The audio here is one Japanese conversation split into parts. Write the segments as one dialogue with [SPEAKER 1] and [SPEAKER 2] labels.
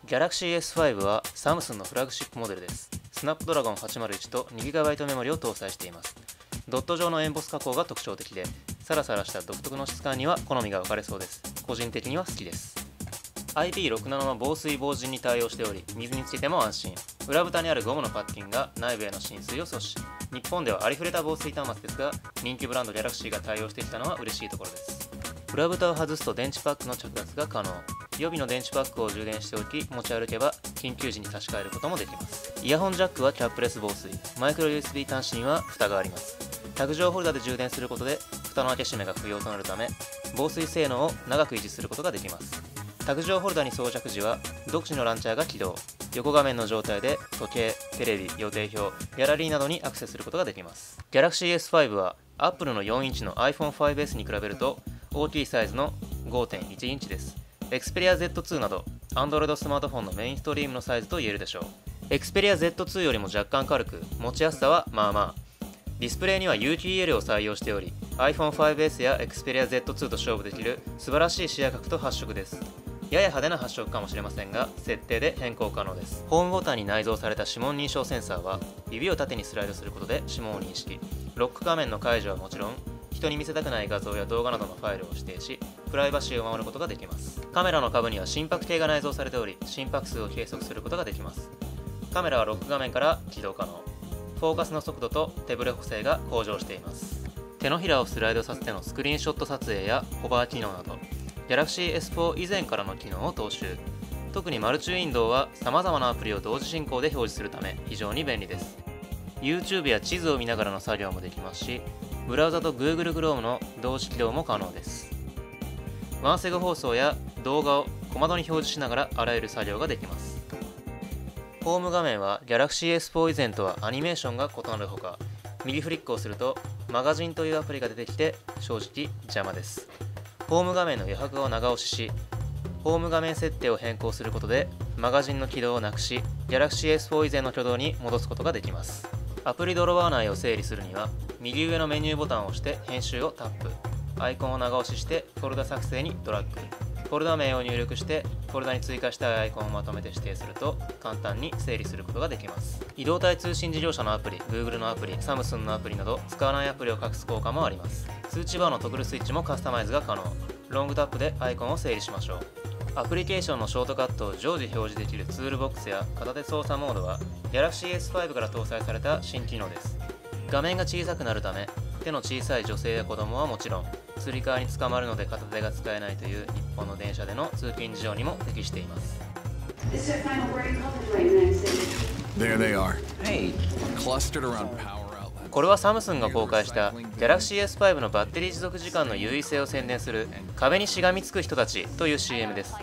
[SPEAKER 1] Galaxy S5 はサムスンのフラグシップモデルです。スナップドラゴン801と 2GB メモリを搭載しています。ドット状のエンボス加工が特徴的で、サラサラした独特の質感には好みが分かれそうです。個人的には好きです。IP67 は防水防塵に対応しており、水につけても安心。裏蓋にあるゴムのパッキンが内部への浸水を阻止。日本ではありふれた防水端末ですが、人気ブランド Galaxy が対応してきたのは嬉しいところです。裏蓋を外すと電池パックの着脱が可能。予備の電池パックを充電しておき、持ち歩けば緊急時に差し替えることもできます。イヤホンジャックはキャップレス防水。マイクロ USB 端子には蓋があります。卓上ホルダーで充電することで蓋の開け閉めが不要となるため、防水性能を長く維持することができます。卓上ホルダーに装着時は独自のランチャーが起動。横画面の状態で時計、テレビ、予定表、ギャラリーなどにアクセスすることができます。Galaxy S5 は Apple の4インチの iPhone5S に比べると大きいサイズの 5.1 インチです。Xperia Z2 など Android スマートフォンのメインストリームのサイズと言えるでしょう。Xperia Z2 よりも若干軽く、持ちやすさはまあまあ。ディスプレイには有機 EL を採用しており、 iPhone5S や Xperia Z2 と勝負できる素晴らしい視野角と発色です。やや派手な発色かもしれませんが、設定で変更可能です。ホームボタンに内蔵された指紋認証センサーは、指を縦にスライドすることで指紋を認識。ロック画面の解除はもちろん、人に見せたくない画像や動画などのファイルを指定し、プライバシーを守ることができます。カメラの下部には心拍計が内蔵されており、心拍数を計測することができます。カメラはロック画面から起動可能。フォーカスの速度と手ブレ補正が向上しています。手のひらをスライドさせてのスクリーンショット撮影やホバー機能など、Galaxy S4 以前からの機能を踏襲。特にマルチウィンドウは様々なアプリを同時進行で表示するため非常に便利です。YouTube や地図を見ながらの作業もできますし、ブラウザと Google Chrome の同時起動も可能です。ワンセグ放送や動画を小窓に表示しながらあらゆる作業ができます。ホーム画面は Galaxy S4 以前とはアニメーションが異なるほか、右フリックをするとマガジンというアプリが出てきて正直邪魔です。ホーム画面の余白を長押しし、ホーム画面設定を変更することでマガジンの起動をなくし、Galaxy S4 以前の挙動に戻すことができます。アプリドロワー内を整理するには、右上のメニューボタンを押して編集をタップ、アイコンを長押ししてフォルダ作成にドラッグ、フォルダ名を入力してフォルダに追加したいアイコンをまとめて指定すると簡単に整理することができます。移動体通信事業者のアプリ、Google のアプリ、サムスンのアプリなど使わないアプリを隠す効果もあります。通知バーのトグルスイッチもカスタマイズが可能。ロングタップでアイコンを整理しましょう。アプリケーションのショートカットを常時表示できるツールボックスや片手操作モードは Galaxy S5 から搭載された新機能です。画面が小さくなるため、手の小さい女性や子供はもちろん、つり革につかまるので片手が使えないという日本の電車での通勤事情にも適しています。
[SPEAKER 2] There they are. Hey, clustered around power outlets.
[SPEAKER 1] これはサムスンが公開した Galaxy S5 のバッテリー持続時間の優位性を宣伝する壁にしがみつく人たちという CM です。こ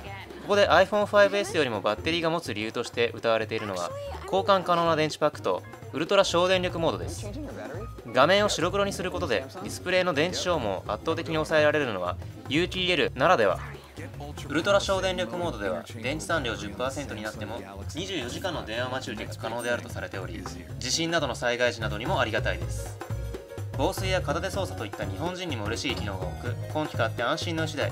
[SPEAKER 1] こで iPhone5S よりもバッテリーが持つ理由として謳われているのは、交換可能な電池パックとウルトラ省電力モードです。画面を白黒にすることでディスプレイの電池消耗を圧倒的に抑えられるのは有機 EL ならでは。ウルトラ省電力モードでは電池残量 10% になっても24時間の電話待ち受けが可能であるとされており、地震などの災害時などにもありがたいです。防水や片手操作といった日本人にも嬉しい機能が多く、今期買って安心の1台。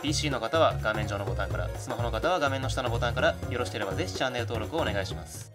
[SPEAKER 1] PC の方は画面上のボタンから、スマホの方は画面の下のボタンから、よろしければぜひチャンネル登録をお願いします。